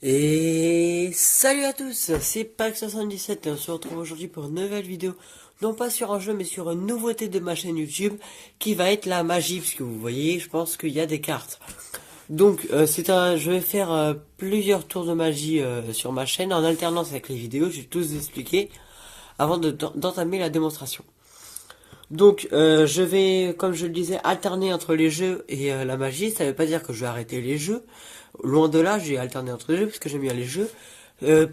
Et salut à tous, c'est Pax77 et on se retrouve aujourd'hui pour une nouvelle vidéo, non pas sur un jeu mais sur une nouveauté de ma chaîne YouTube qui va être la magie, puisque vous voyez, je pense qu'il y a des cartes. Donc je vais faire plusieurs tours de magie sur ma chaîne en alternance avec les vidéos, je vais tous vous expliquer avant d'entamer la démonstration. Donc je vais, comme je le disais, alterner entre les jeux et la magie. Ça veut pas dire que je vais arrêter les jeux. Loin de là, j'ai alterné entre les jeux parce que j'aime bien les jeux.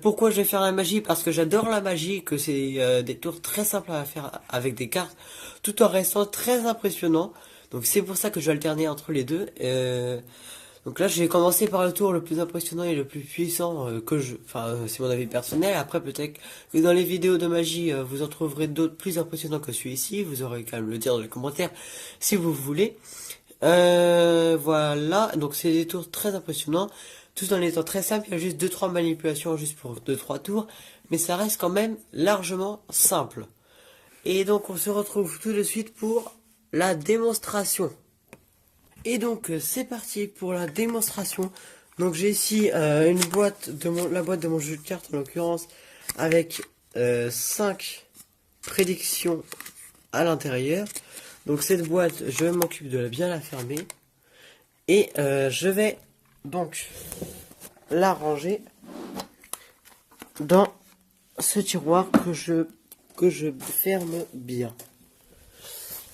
Pourquoi je vais faire la magie? Parce que j'adore la magie, que c'est des tours très simples à faire avec des cartes, tout en restant très impressionnant. Donc c'est pour ça que je vais alterner entre les deux. Donc là, j'ai commencé par le tour le plus impressionnant et le plus puissant c'est mon avis personnel. Après, peut-être que dans les vidéos de magie, vous en trouverez d'autres plus impressionnants que celui-ci. Vous aurez qu'à me le dire dans les commentaires si vous voulez. Voilà, donc c'est des tours très impressionnants, tout en étant très simple. Il y a juste deux trois manipulations juste pour deux trois tours, mais ça reste quand même largement simple. Et donc on se retrouve tout de suite pour la démonstration. Et donc c'est parti pour la démonstration. Donc j'ai ici la boîte de mon jeu de cartes en l'occurrence, avec 5 prédictions à l'intérieur. Donc cette boîte, je m'occupe de bien la fermer. Et je vais donc la ranger dans ce tiroir que je ferme bien.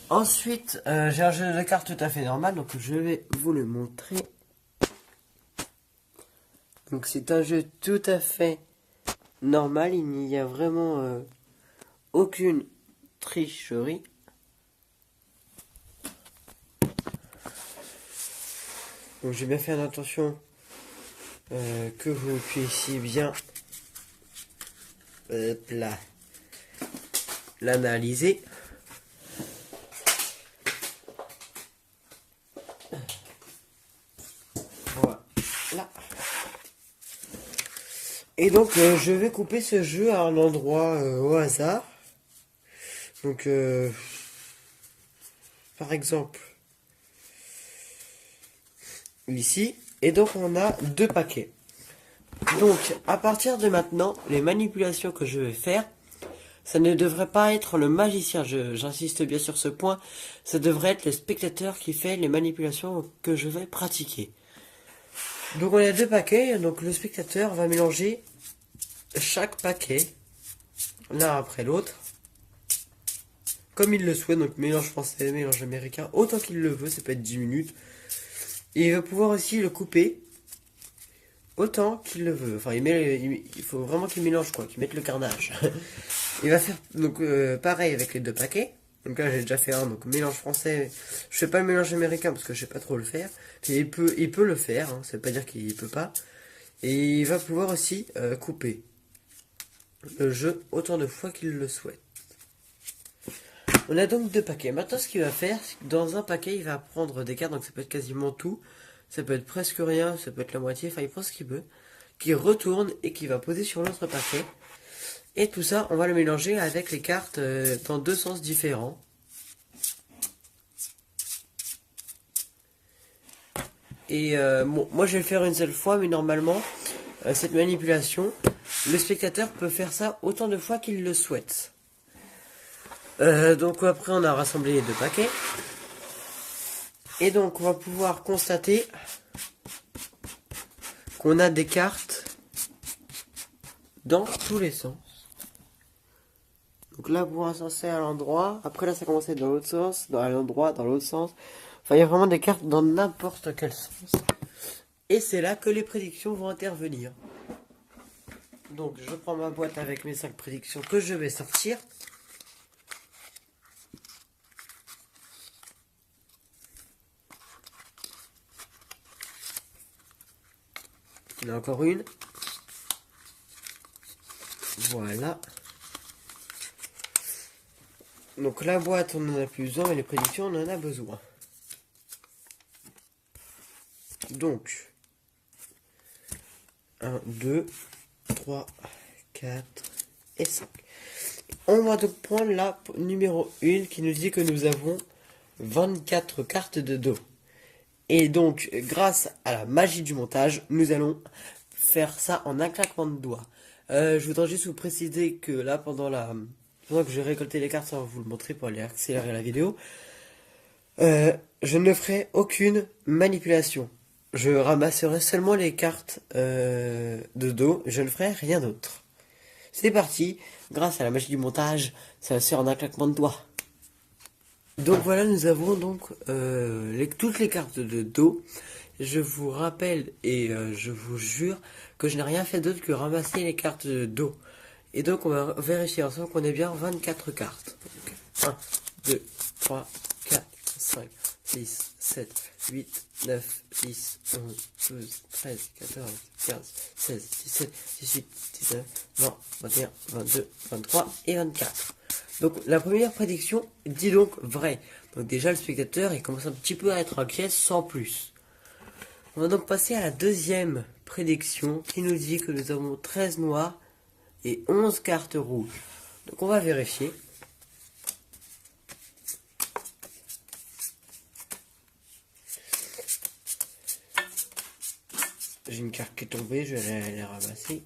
Ensuite, j'ai un jeu de cartes tout à fait normal, donc je vais vous le montrer. Donc c'est un jeu tout à fait normal, il n'y a vraiment aucune tricherie. Donc j'ai bien fait attention que vous puissiez bien l'analyser. Voilà. Et donc je vais couper ce jeu à un endroit au hasard. Donc par exemple ici. Et donc on a 2 paquets. Donc à partir de maintenant, les manipulations que je vais faire, ça ne devrait pas être le magicien, j'insiste bien sur ce point, ça devrait être le spectateur qui fait les manipulations que je vais pratiquer. Donc on a 2 paquets, donc le spectateur va mélanger chaque paquet l'un après l'autre, comme il le souhaite, donc mélange français, mélange américain, autant qu'il le veut, ça peut être 10 minutes. Et il va pouvoir aussi le couper autant qu'il le veut. Enfin, il faut vraiment qu'il mélange quoi, qu'il mette le carnage. Il va faire donc pareil avec les 2 paquets. Donc là j'ai déjà fait un, donc mélange français. Je fais pas le mélange américain parce que je sais pas trop le faire. Puis il peut le faire, hein, ça veut pas dire qu'il peut pas. Et il va pouvoir aussi couper le jeu autant de fois qu'il le souhaite. On a donc 2 paquets. Maintenant ce qu'il va faire, c'est que dans un paquet il va prendre des cartes, donc ça peut être quasiment tout. Ça peut être presque rien, ça peut être la moitié, enfin il prend ce qu'il veut. Qui retourne et qui va poser sur l'autre paquet. Et tout ça, on va le mélanger avec les cartes dans 2 sens différents. Et bon, moi je vais le faire une seule fois, mais normalement, cette manipulation, le spectateur peut faire ça autant de fois qu'il le souhaite. Donc après, on a rassemblé les 2 paquets. Et donc, on va pouvoir constater qu'on a des cartes dans tous les sens. Donc là, pour un sens, c'est à l'endroit. Après, là, ça commence à être dans l'autre sens, à l'endroit, dans l'autre sens. Enfin, il y a vraiment des cartes dans n'importe quel sens. Et c'est là que les prédictions vont intervenir. Donc, je prends ma boîte avec mes 5 prédictions que je vais sortir. Il y en a encore une. Voilà. Donc la boîte, on en a plus besoin, mais les prédictions, on en a besoin. Donc, 1, 2, 3, 4 et 5. On va donc prendre la numéro 1 qui nous dit que nous avons 24 cartes de dos. Et donc, grâce à la magie du montage, nous allons faire ça en un claquement de doigts. Je voudrais juste vous préciser que là, pendant que j'ai récolté les cartes, sans vous le montrer pour aller accélérer la vidéo, je ne ferai aucune manipulation. Je ramasserai seulement les cartes de dos, je ne ferai rien d'autre. C'est parti, grâce à la magie du montage, ça va se faire en un claquement de doigts. Donc voilà, nous avons donc toutes les cartes de dos. Je vous rappelle et je vous jure que je n'ai rien fait d'autre que ramasser les cartes de dos. Et donc on va vérifier ensemble qu'on ait bien 24 cartes. Donc, 1, 2, 3, 4, 5, 6, 7, 8, 9, 10, 11, 12, 13, 14, 15, 16, 17, 18, 19, 20, 21, 22, 23 et 24. Donc la première prédiction dit donc vrai. Donc déjà le spectateur il commence un petit peu à être inquiet sans plus. On va donc passer à la deuxième prédiction qui nous dit que nous avons 13 noirs et 11 cartes rouges. Donc on va vérifier. J'ai une carte qui est tombée, je vais la ramasser.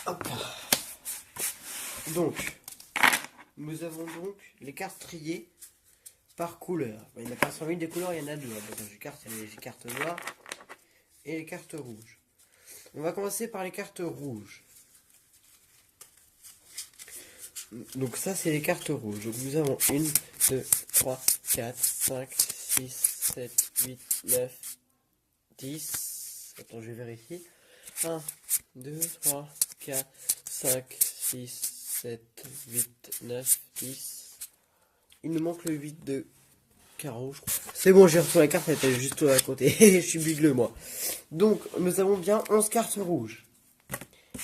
Hop. Donc, nous avons donc les cartes triées par couleur. Il n'y en a pas 100 000 des couleurs, il y en a deux. Donc, j'ai les cartes noires et les cartes rouges. On va commencer par les cartes rouges. Donc ça, c'est les cartes rouges. Donc nous avons 1, 2, 3, 4, 5, 6, 7, 8, 9, 10. Attends, je vais vérifier. 1, 2, 3, 4, 5, 6, 7, 8, 9, 10. Il nous manque le 8 de carreau, je crois. C'est bon, j'ai reçu la carte, elle était juste à côté. Je suis bigleux, moi. Donc, nous avons bien 11 cartes rouges.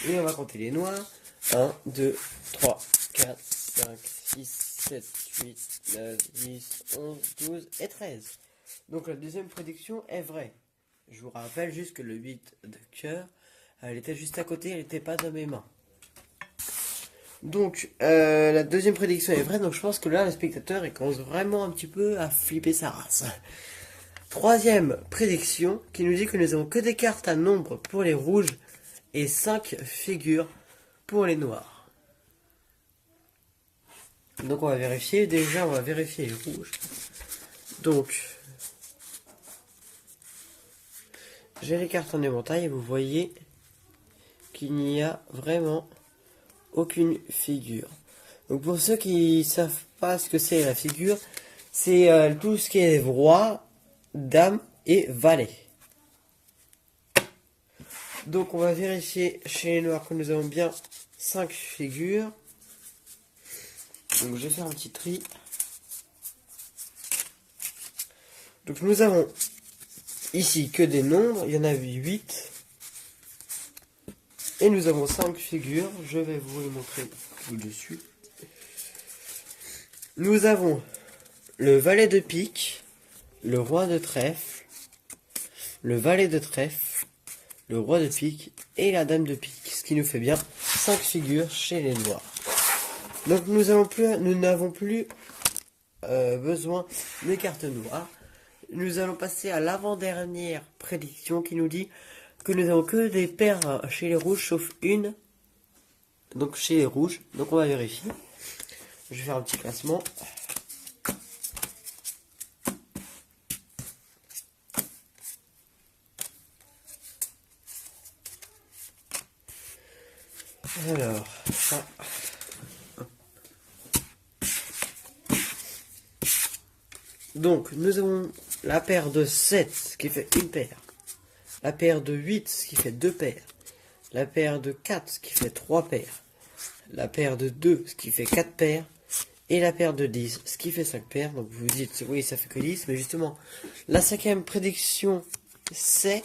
Et on va compter les noirs. 1, 2, 3, 4, 5, 6, 7, 8, 9, 10, 11, 12 et 13. Donc la deuxième prédiction est vraie. Je vous rappelle juste que le 8 de cœur, elle était juste à côté, elle n'était pas dans mes mains. Donc la deuxième prédiction est vraie, donc je pense que là le spectateur il commence vraiment un petit peu à flipper sa race. Troisième prédiction qui nous dit que nous avons que des cartes à nombre pour les rouges et 5 figures pour les noirs. Donc on va vérifier, déjà on va vérifier les rouges. Donc j'ai les cartes en éventail et vous voyez qu'il n'y a vraiment aucune figure. Donc pour ceux qui savent pas ce que c'est la figure, c'est tout ce qui est roi, dame et valet. Donc on va vérifier chez les noirs que nous avons bien 5 figures. Donc je vais faire un petit tri. Donc nous avons ici que des nombres, il y en a 8. Et nous avons 5 figures, je vais vous les montrer tout de suite. Nous avons le valet de pique, le roi de trèfle, le valet de trèfle, le roi de pique et la dame de pique. Ce qui nous fait bien 5 figures chez les noirs. Donc nous n'avons plus besoin des cartes noires. Nous allons passer à l'avant-dernière prédiction qui nous dit que nous n'avons que des paires chez les rouges sauf une. Donc chez les rouges. Donc on va vérifier. Je vais faire un petit classement. Alors, ça. Donc, nous avons la paire de 7, ce qui fait une paire. La paire de 8, ce qui fait 2 paires. La paire de 4, ce qui fait 3 paires. La paire de 2, ce qui fait 4 paires. Et la paire de 10, ce qui fait 5 paires. Donc, vous vous dites, oui, ça fait que 10. Mais justement, la cinquième prédiction, c'est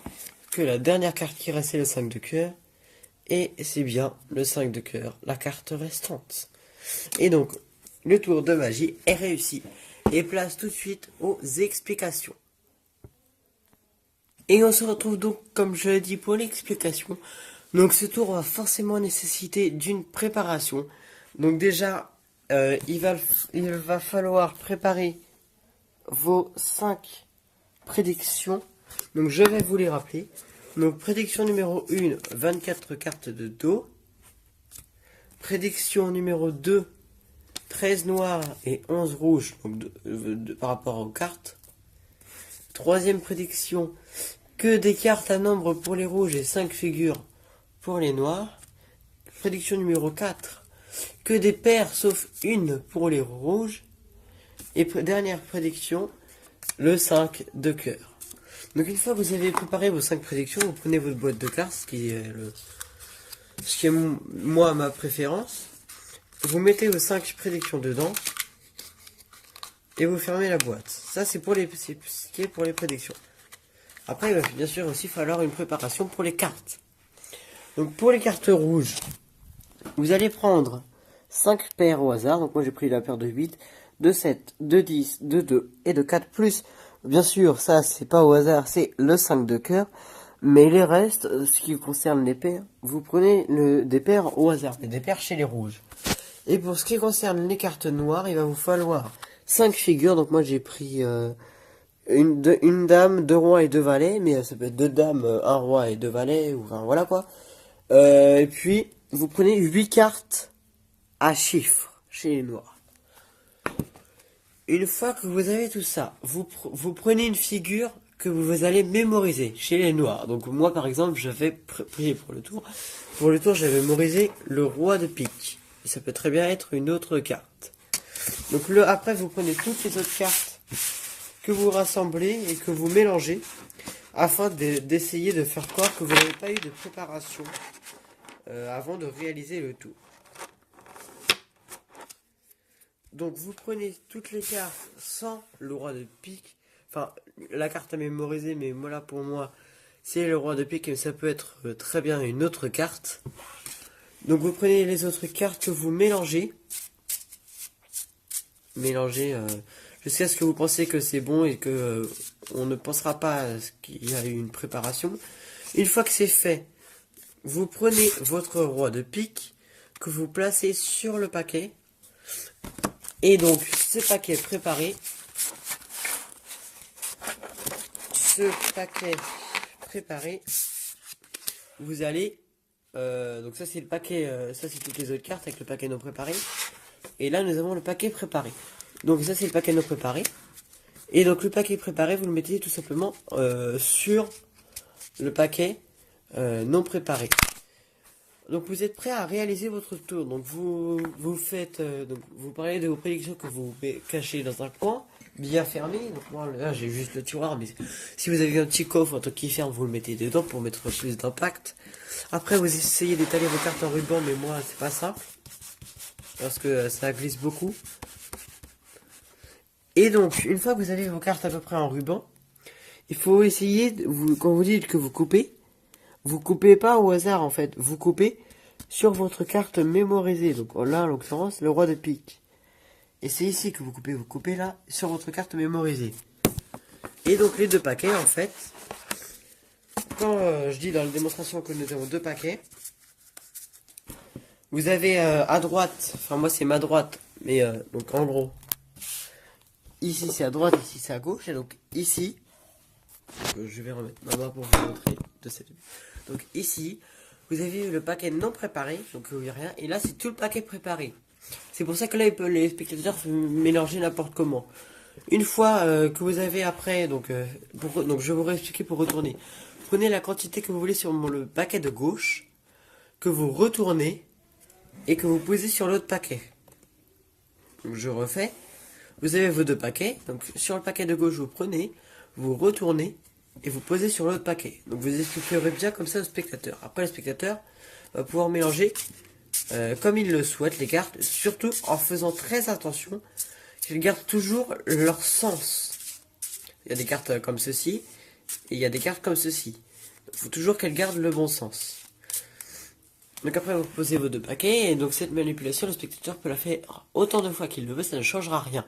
que la dernière carte qui reste, c'est le 5 de cœur. Et c'est bien le 5 de cœur, la carte restante. Et donc, le tour de magie est réussi. Et place tout de suite aux explications. Et on se retrouve donc, comme je l'ai dit, pour l'explication. Donc ce tour va forcément nécessiter d'une préparation. Donc déjà, il va falloir préparer vos 5 prédictions Donc je vais vous les rappeler. Donc prédiction numéro 1, 24 cartes de dos. Prédiction numéro 2, 13 noirs et 11 rouges, donc par rapport aux cartes. Troisième prédiction, que des cartes à nombre pour les rouges et 5 figures pour les noirs. Prédiction numéro 4, que des paires sauf une pour les rouges. Et dernière prédiction, le 5 de cœur. Donc une fois que vous avez préparé vos 5 prédictions, vous prenez votre boîte de cartes, ce qui est moi ma préférence. Vous mettez vos 5 prédictions dedans et vous fermez la boîte. Ça c'est ce qui est pour les prédictions. Après il va bien sûr aussi falloir une préparation pour les cartes. Donc pour les cartes rouges, vous allez prendre 5 paires au hasard. Donc moi j'ai pris la paire de 8, de 7, de 10, de 2 et de 4 plus. Bien sûr ça c'est pas au hasard, c'est le 5 de cœur. Mais les restes, ce qui concerne les paires, vous prenez des paires au hasard, des paires chez les rouges. Et pour ce qui concerne les cartes noires, il va vous falloir 5 figures. Donc moi j'ai pris une dame, 2 rois et 2 valets. Mais ça peut être 2 dames, 1 roi et 2 valets. Ou enfin voilà quoi. Et puis vous prenez 8 cartes à chiffres chez les noirs. Une fois que vous avez tout ça, vous prenez une figure que vous allez mémoriser chez les noirs. Donc moi par exemple j'avais pris pour le tour. Pour le tour j'avais mémorisé le roi de pique. Et ça peut très bien être une autre carte. Donc après vous prenez toutes les autres cartes que vous rassemblez et que vous mélangez afin d'essayer de faire croire que vous n'avez pas eu de préparation avant de réaliser le tour. Donc vous prenez toutes les cartes sans le roi de pique. Enfin, la carte à mémoriser, mais voilà pour moi, c'est le roi de pique, mais ça peut être très bien une autre carte. Donc vous prenez les autres cartes que vous mélangez. Mélangez jusqu'à ce que vous pensez que c'est bon et que on ne pensera pas à ce qu'il y a eu une préparation. Une fois que c'est fait, vous prenez votre roi de pique que vous placez sur le paquet. Et donc, ce paquet préparé, vous allez, donc ça c'est le paquet, ça c'est toutes les autres cartes avec le paquet non préparé. Et là nous avons le paquet préparé. Donc ça c'est le paquet non préparé. Et donc le paquet préparé, vous le mettez tout simplement sur le paquet non préparé. Donc vous êtes prêt à réaliser votre tour. Donc vous faites, donc vous parlez de vos prédictions que vous cachez dans un coin, bien fermé. Donc moi là j'ai juste le tiroir, mais si vous avez un petit coffre, un truc qui ferme, vous le mettez dedans pour mettre plus d'impact. Après vous essayez d'étaler vos cartes en ruban, mais moi c'est pas simple parce que ça glisse beaucoup. Et donc une fois que vous avez vos cartes à peu près en ruban, il faut essayer, quand vous dites que vous coupez pas au hasard en fait, vous coupez sur votre carte mémorisée. Donc là en l'occurrence le roi de pique. Et c'est ici que vous coupez là sur votre carte mémorisée. Et donc les deux paquets en fait, quand je dis dans la démonstration que nous avons deux paquets, vous avez à droite, enfin moi c'est ma droite, mais donc en gros, ici c'est à droite, ici c'est à gauche, et donc ici, je vais remettre ma main pour vous montrer de cette vue. Donc ici, vous avez le paquet non préparé, donc il n'y a rien, et là c'est tout le paquet préparé. C'est pour ça que là les spectateurs peuvent mélanger n'importe comment. Une fois que vous avez après, donc je vais vous réexpliquer pour retourner. Prenez la quantité que vous voulez sur le paquet de gauche, que vous retournez, et que vous posez sur l'autre paquet. Donc je refais. Vous avez vos deux paquets, donc sur le paquet de gauche vous prenez, vous retournez, et vous posez sur l'autre paquet. Donc vous expliquerez bien comme ça au spectateur. Après le spectateur va pouvoir mélanger comme il le souhaite les cartes, surtout en faisant très attention qu'ils gardent toujours leur sens. Il y a des cartes comme ceci, et il y a des cartes comme ceci. Il faut toujours qu'elles gardent le bon sens. Donc après vous posez vos deux paquets, et donc cette manipulation, le spectateur peut la faire autant de fois qu'il le veut, ça ne changera rien.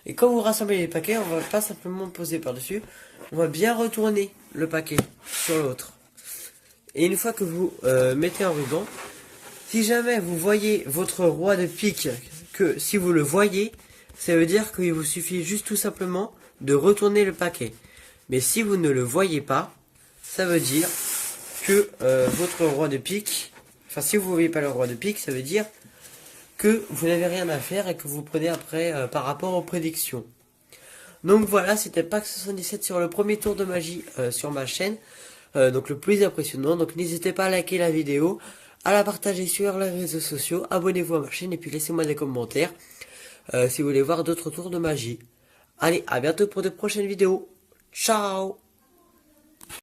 Et quand vous rassemblez les paquets, on va pas simplement poser par-dessus, on va bien retourner le paquet sur l'autre. Et une fois que vous mettez en ruban, si jamais vous voyez votre roi de pique, que si vous le voyez, ça veut dire qu'il vous suffit juste tout simplement de retourner le paquet. Mais si vous ne le voyez pas, ça veut dire que votre roi de pique, enfin si vous ne voyez pas le roi de pique, ça veut dire que vous n'avez rien à faire et que vous prenez après par rapport aux prédictions. Donc voilà, c'était Pax 77 sur le premier tour de magie sur ma chaîne. Donc le plus impressionnant. Donc n'hésitez pas à liker la vidéo, à la partager sur les réseaux sociaux, abonnez-vous à ma chaîne et puis laissez-moi des commentaires si vous voulez voir d'autres tours de magie. Allez, à bientôt pour de prochaines vidéos. Ciao!